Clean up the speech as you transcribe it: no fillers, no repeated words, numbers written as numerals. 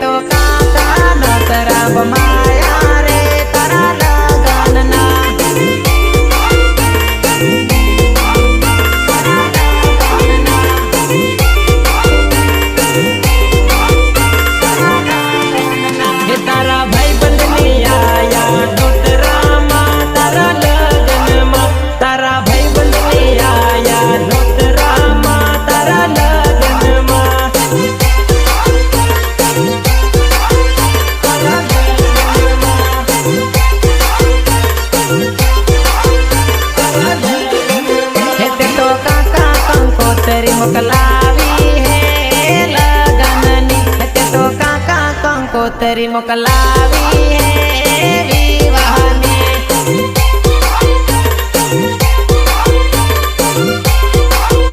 तो काका न तरा बमाया रे तरा लगन ना तारा भाई बंदनी आया नोतरा माँ तारा लगन माँ तारा भाई बंदनी आया नोतरा माँ तारा लगन माँ तो काका कंकोतरी मोकलावी है लगन नी तो काका कंकोतरी मोकलावी है